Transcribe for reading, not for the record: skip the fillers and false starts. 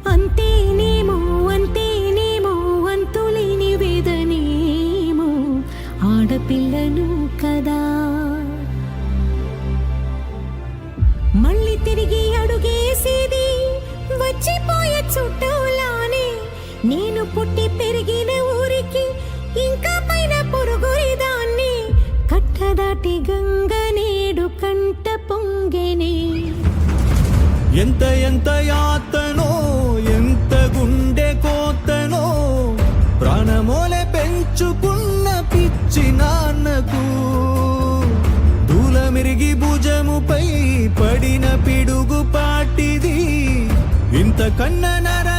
అంతేనేమో అంతేనేమో అంతులేని వేదనేమో ఆడపిల్లను కదా. మళ్ళీ తిరిగి అడుగేసేది వచ్చిపోయే చుట్టూలానే. నేను పుట్టి పెరిగిన ఊరికి ఇంకా పైన పొరుగురిదాన్ని. కట్టదాటి గంగ నేడు కంట పొంగెనే. ఎంత ఎంత యాతనో ఎంత గుండె కోతనో ప్రాణమోలే పెంచుకున్న పిచ్చి నాన్నకు. దూలమిరిగి భుజముపై పడిన పిడుగు పాటిది ఇంత కన్న నర